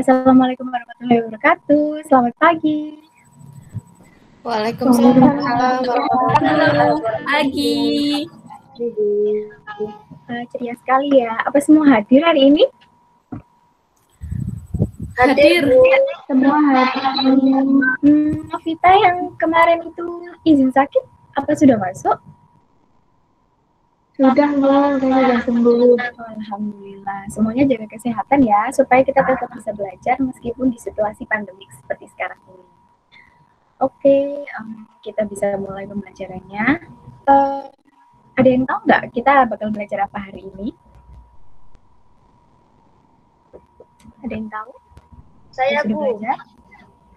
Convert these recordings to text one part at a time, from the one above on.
Assalamualaikum warahmatullahi wabarakatuh. Selamat pagi. Waalaikumsalam warahmatullahi Pagi. Ceria sekali ya. Apa semua hadir hari ini? Hadir. Semua hadir. Novita yang kemarin itu izin sakit, apa sudah masuk? Sudah, Mbak. Saya sudah sembuh. Alhamdulillah. Semuanya jaga kesehatan ya, supaya kita tetap bisa belajar meskipun di situasi pandemik seperti sekarang ini. Oke, kita bisa mulai pembelajarannya. Ada yang tahu nggak kita bakal belajar apa hari ini? Ada yang tahu? Saya sudah Bu. belajar?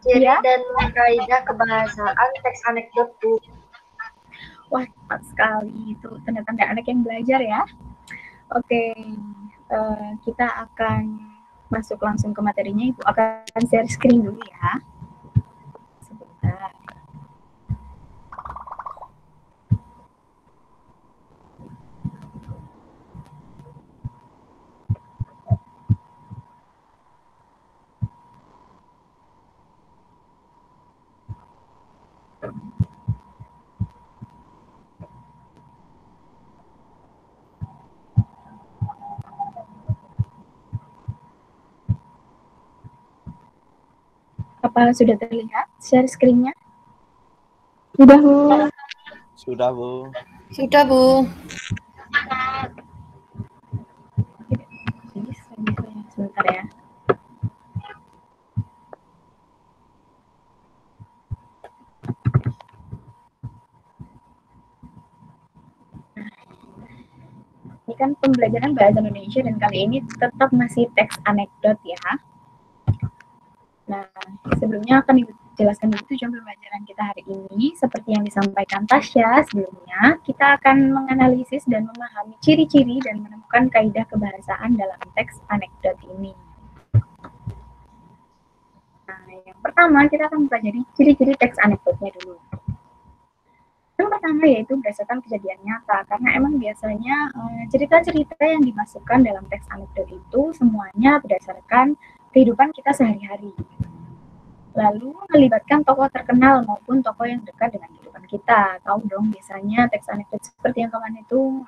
Ciri Ya? dan kaidah kebahasaan teks anekdot Bu. Wah, tepat sekali. Itu tanda-tanda anak yang belajar ya. Oke, kita akan masuk langsung ke materinya. Ibu akan share screen dulu ya. Sebentar. Apa sudah terlihat share screen-nya? Sudah, Bu. Sudah, Bu. Sudah, Bu. Sebentar ya. Ini kan pembelajaran bahasa Indonesia dan kali ini tetap masih teks anekdot ya. Nah, sebelumnya akan dijelaskan dulu tujuan pembelajaran kita hari ini. Seperti yang disampaikan Tasya sebelumnya, kita akan menganalisis dan memahami ciri-ciri dan menemukan kaidah kebahasaan dalam teks anekdot ini. Nah, yang pertama kita akan mempelajari ciri-ciri teks anekdotnya dulu. Yang pertama yaitu berdasarkan kejadian nyata, karena emang biasanya cerita-cerita yang dimasukkan dalam teks anekdot itu semuanya berdasarkan kehidupan kita sehari-hari. Lalu melibatkan tokoh terkenal maupun tokoh yang dekat dengan kehidupan kita. Tahu dong biasanya teks anekdot seperti yang kemarin itu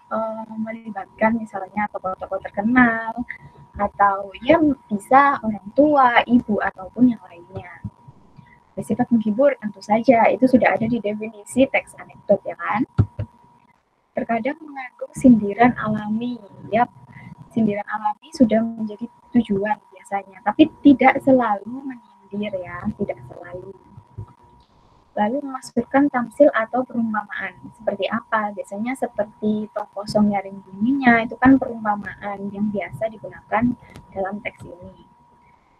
melibatkan misalnya tokoh-tokoh terkenal atau ya bisa orang tua, ibu ataupun yang lainnya. Bersifat menghibur tentu saja, itu sudah ada di definisi teks anekdot ya kan. Terkadang mengandung sindiran alami, ya sindiran alami sudah menjadi tujuan biasanya, tapi tidak selalu menyindir ya, tidak selalu. Lalu memasukkan tamsil atau perumpamaan, seperti apa? Biasanya seperti tok kosong nyaring bunyinya, itu kan perumpamaan yang biasa digunakan dalam teks ini.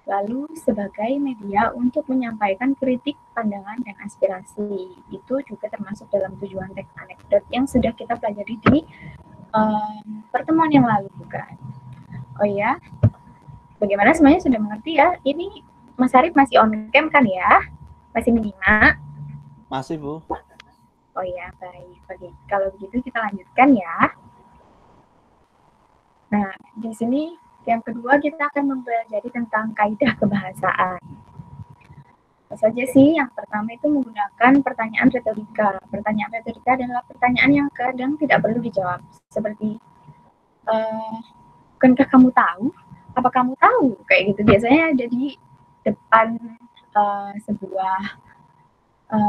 Lalu sebagai media untuk menyampaikan kritik, pandangan, dan aspirasi. Itu juga termasuk dalam tujuan teks anekdot yang sudah kita pelajari di pertemuan yang lalu bukan? Oh ya, bagaimana semuanya sudah mengerti ya? Ini Mas Arif masih on cam kan ya? Masih menyimak? Masih, Bu. Oh ya, baik. Oke, kalau begitu kita lanjutkan ya. Nah, di sini yang kedua kita akan mempelajari tentang kaidah kebahasaan. Apa saja sih? Yang pertama itu menggunakan pertanyaan retorika. Pertanyaan retorika adalah pertanyaan yang kadang tidak perlu dijawab. Seperti, bukankah kamu tahu? Apa kamu tahu? Kayak gitu. Biasanya ada di depan sebuah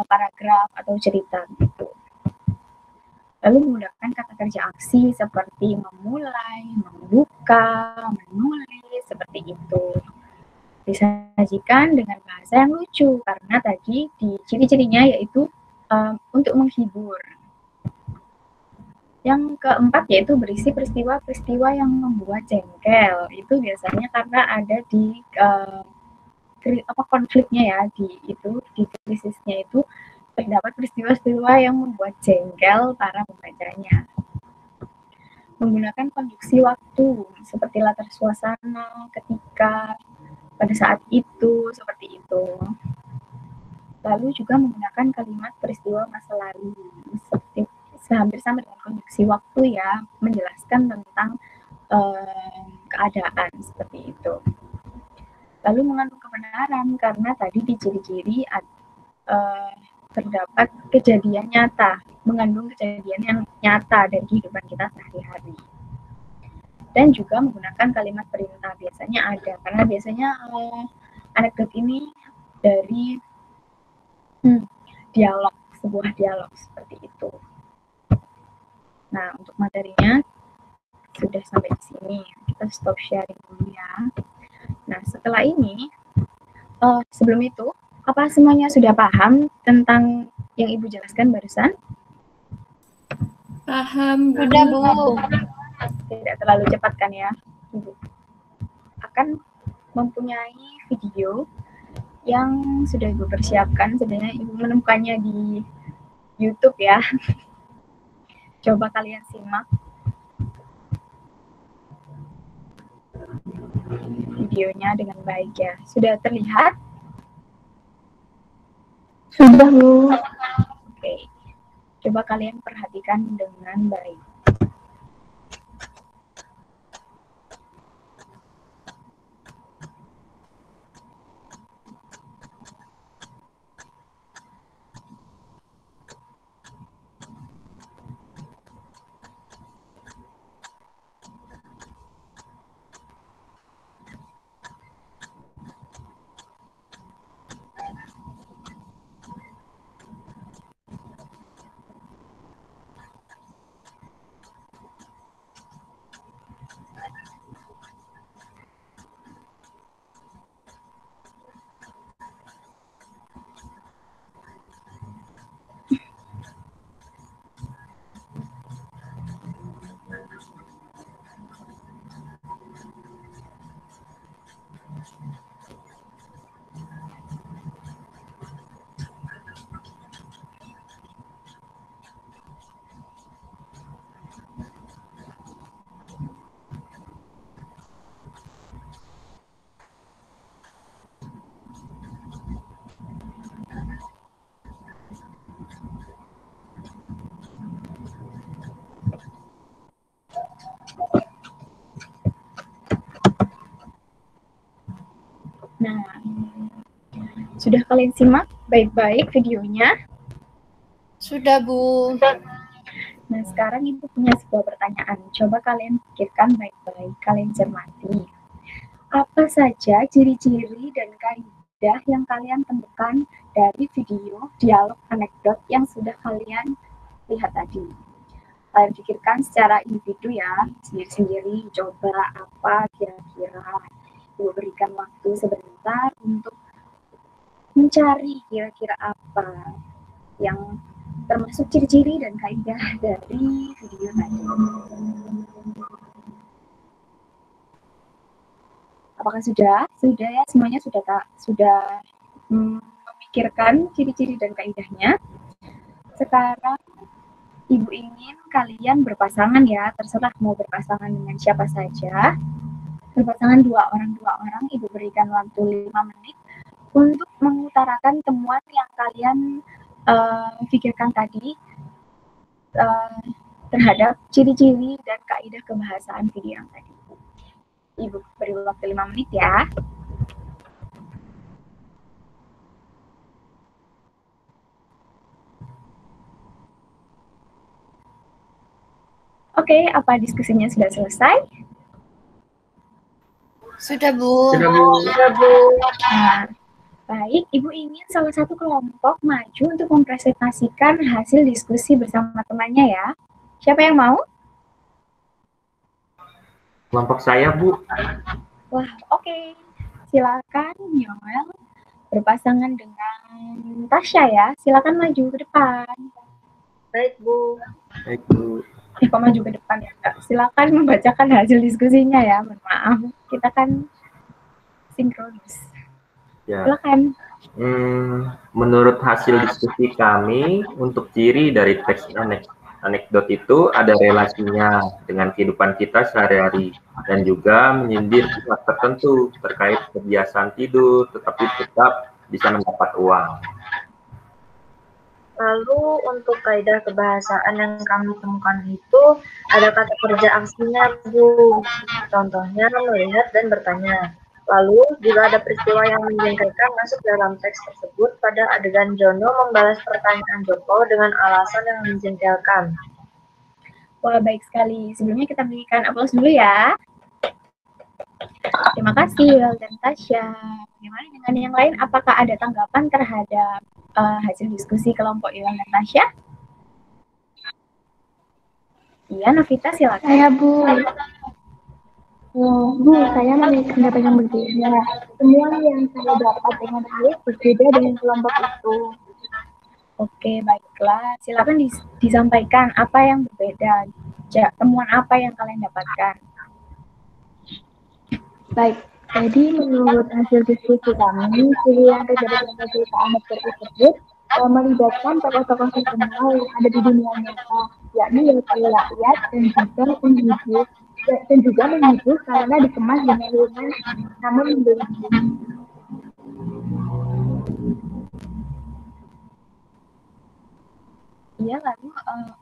paragraf atau cerita gitu. Lalu menggunakan kata kerja aksi seperti memulai, membuka, menulis, seperti itu. Disajikan dengan bahasa yang lucu, karena tadi di ciri-cirinya yaitu untuk menghibur. Yang keempat yaitu berisi peristiwa-peristiwa yang membuat jengkel. Itu biasanya karena ada di konfliknya ya, di krisisnya itu terdapat peristiwa-peristiwa yang membuat jengkel para pembacanya. Menggunakan konstruksi waktu seperti latar suasana, ketika, pada saat itu, seperti itu. Lalu juga menggunakan kalimat peristiwa masa lalu, seperti hampir sama dengan konstruksi waktu ya, menjelaskan tentang keadaan seperti itu. lalu mengandung kebenaran karena tadi di ciri-ciri terdapat kejadian nyata, mengandung kejadian yang nyata dari kehidupan kita sehari-hari. Dan juga menggunakan kalimat perintah biasanya ada, karena biasanya anekdot ini dari dialog, sebuah dialog seperti itu. Nah, untuk materinya sudah sampai di sini, kita stop sharing dulu ya. Nah, setelah ini, sebelum itu, apa semuanya sudah paham tentang yang Ibu jelaskan barusan? Paham, Bu. Sudah, Bu. Tidak terlalu cepat kan ya, Ibu? Akan mempunyai video yang sudah Ibu persiapkan, sebenarnya Ibu menemukannya di YouTube ya. Coba kalian simak videonya dengan baik ya. Sudah terlihat? Sudah, Bu. Oke. Coba kalian perhatikan dengan baik. Nah, sudah kalian simak baik-baik videonya? Sudah, Bu. Nah, sekarang Ibu punya sebuah pertanyaan. Coba kalian pikirkan baik-baik, kalian cermati. Apa saja ciri-ciri dan kaidah yang kalian temukan dari video dialog anekdot yang sudah kalian lihat tadi? Kalian pikirkan secara individu ya, sendiri-sendiri, coba apa kira-kira. Ibu berikan waktu sebentar untuk mencari kira-kira apa yang termasuk ciri-ciri dan kaidah dari video tadi. Apakah sudah? Sudah ya, semuanya sudah memikirkan ciri-ciri dan kaidahnya. Sekarang Ibu ingin kalian berpasangan ya, terserah mau berpasangan dengan siapa saja. Berpasangan dua orang, Ibu berikan waktu 5 menit untuk mengutarakan temuan yang kalian pikirkan tadi terhadap ciri-ciri dan kaidah kebahasaan video yang tadi. Ibu beri waktu 5 menit ya. Oke, apa diskusinya sudah selesai? Sudah, Bu. Nah, baik, Ibu ingin salah satu kelompok maju untuk mempresentasikan hasil diskusi bersama temannya ya. Siapa yang mau? Kelompok saya, Bu. Wah, oke. Silakan Yoel berpasangan dengan Tasya ya. Silakan maju ke depan. Baik, Bu. Baik, Bu. Kok maju ke depan ya, Kak? Silakan membacakan hasil diskusinya ya. Mohon maaf, kita kan sinkronis. Ya. Silakan. Menurut hasil diskusi kami, untuk ciri dari teks anekdot itu ada relasinya dengan kehidupan kita sehari-hari dan juga menyindir pihak tertentu terkait kebiasaan tidur, tetapi tetap bisa mendapat uang. Lalu untuk kaidah kebahasaan yang kami temukan itu ada kata kerja aksinya, Bu. Contohnya melihat dan bertanya. Lalu, jika ada peristiwa yang menjengkelkan masuk dalam teks tersebut, pada adegan Jono membalas pertanyaan Joko dengan alasan yang menjengkelkan. Wah, baik sekali. Sebelumnya kita berikan aplaus dulu ya. Terima kasih, Wel dan Tasya. Bagaimana dengan yang lain? Apakah ada tanggapan terhadap hasil diskusi kelompok Wel dan Tasya? Iya, Novita silakan. Saya Bu. Bu, saya memiliki pendapat yang berbeda. Semua yang saya dapat dengan Alif berbeda dengan kelompok itu. Oke, baiklah. Silakan disampaikan apa yang berbeda. Temuan apa yang kalian dapatkan? Baik, jadi menurut hasil diskusi kami, pilihan terjadi dalam cerita anak tersebut melibatkan tokoh-tokoh terkenal yang ada di dunia nyata, yakni rakyat dan juga menghibur karena dikemas dengan ringan namun menggelitik. Iya, lalu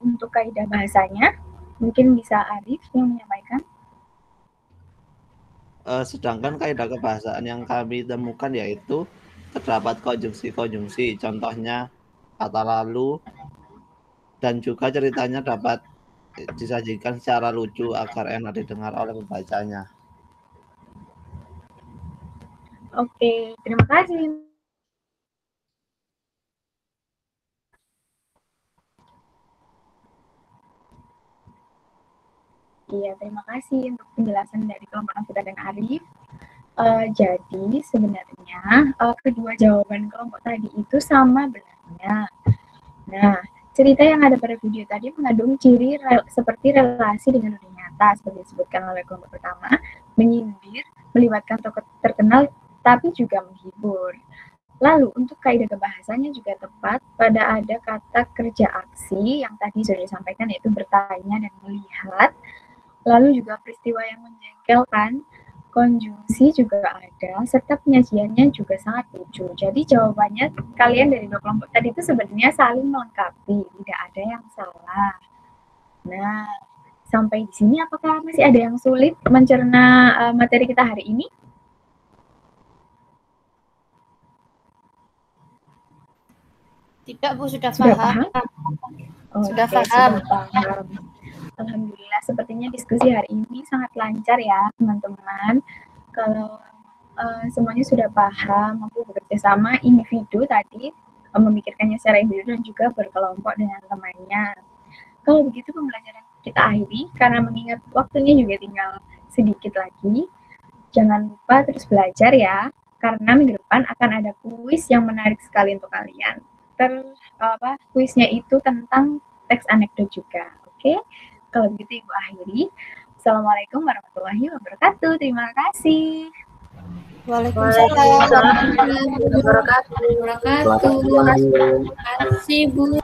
untuk kaidah bahasanya, mungkin bisa Arif yang menyampaikan. Sedangkan kaidah kebahasaan yang kami temukan yaitu terdapat konjungsi-konjungsi, contohnya kata lalu, dan juga ceritanya dapat disajikan secara lucu agar enak didengar oleh pembacanya. Oke, terima kasih. Iya, terima kasih untuk penjelasan dari kelompok Novita dan Arif. Jadi sebenarnya kedua jawaban kelompok tadi itu sama benarnya. Nah, cerita yang ada pada video tadi mengandung ciri seperti relasi dengan dunia nyata, seperti disebutkan oleh kelompok pertama, menyindir, melibatkan tokoh terkenal, tapi juga menghibur. Lalu, untuk kaidah kebahasanya juga tepat pada ada kata kerja aksi yang tadi sudah disampaikan, yaitu bertanya dan melihat. Lalu juga peristiwa yang menjengkelkan, konjungsi juga ada, serta penyajiannya juga sangat lucu. Jadi jawabannya kalian dari dua kelompok tadi itu sebenarnya saling melengkapi, tidak ada yang salah. Nah, sampai di sini apakah masih ada yang sulit mencerna materi kita hari ini? Tidak, Bu, sudah paham. Sudah paham. Alhamdulillah, sepertinya diskusi hari ini sangat lancar ya, teman-teman. Kalau semuanya sudah paham, mampu bekerja sama individu tadi, memikirkannya secara individu dan juga berkelompok dengan temannya. Kalau begitu pembelajaran kita akhiri, karena mengingat waktunya juga tinggal sedikit lagi. Jangan lupa terus belajar ya, karena minggu depan akan ada kuis yang menarik sekali untuk kalian. Kuisnya itu tentang teks anekdot juga, oke? Kalau begitu Ibu akhiri. Assalamualaikum warahmatullahi wabarakatuh. Terima kasih. Waalaikumsalam warahmatullahi wabarakatuh. Terima kasih, Bu.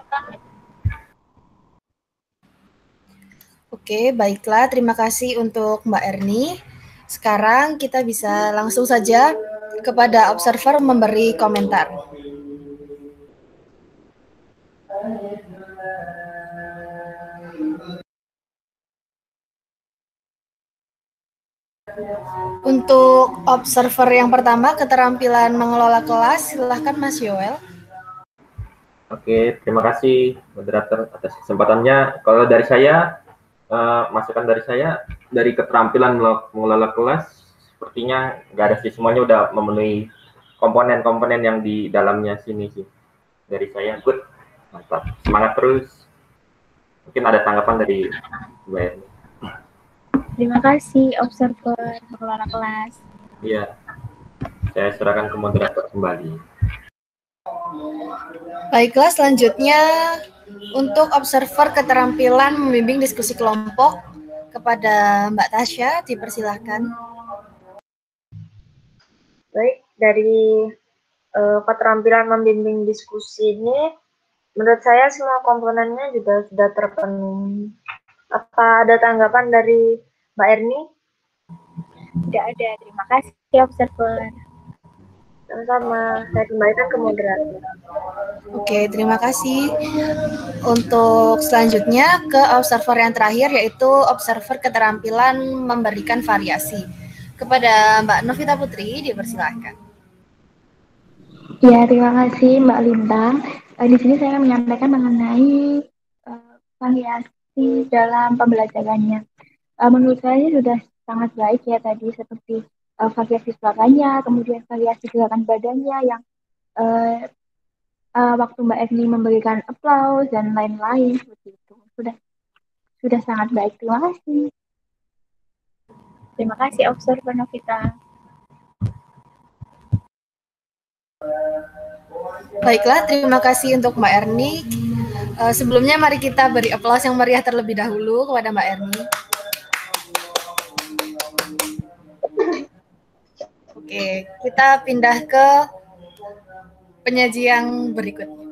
Oke, baiklah. Terima kasih untuk Mbak Erni. Sekarang kita bisa langsung saja kepada observer memberi komentar. Untuk observer yang pertama, keterampilan mengelola kelas, silahkan Mas Yoel. Oke, terima kasih moderator atas kesempatannya. Kalau dari saya, masukan dari saya, dari keterampilan mengelola kelas, sepertinya nggak ada sih, semuanya udah memenuhi komponen-komponen yang di dalamnya sini sih. Dari saya, good, mantap, semangat terus. Mungkin ada tanggapan dari Mbak Erni. Terima kasih, observer pengelola kelas. Iya, saya serahkan ke moderator kembali. Baiklah, selanjutnya untuk observer keterampilan membimbing diskusi kelompok kepada Mbak Tasya, dipersilahkan. Baik, dari keterampilan membimbing diskusi ini, menurut saya semua komponennya juga sudah terpenuhi. Apa ada tanggapan dari Mbak Erni? Tidak ada, terima kasih observer. Sama-sama, saya kembalikan ke moderator. Oke, terima kasih. Untuk selanjutnya ke observer yang terakhir, yaitu observer keterampilan memberikan variasi. Kepada Mbak Novita Putri, dipersilahkan. Ya, terima kasih Mbak Lintang. Di sini saya menyampaikan mengenai variasi dalam pembelajarannya. Menurut saya sudah sangat baik ya tadi, seperti variasi suaranya, kemudian variasi gerakan badannya yang waktu Mbak Evni memberikan aplaus dan lain-lain seperti itu. Sudah sangat baik. Terima kasih. Terima kasih Observer Novita. Baiklah, terima kasih untuk Mbak Erni. Sebelumnya mari kita beri aplaus yang meriah terlebih dahulu kepada Mbak Erni. Oke, kita pindah ke penyaji yang berikutnya.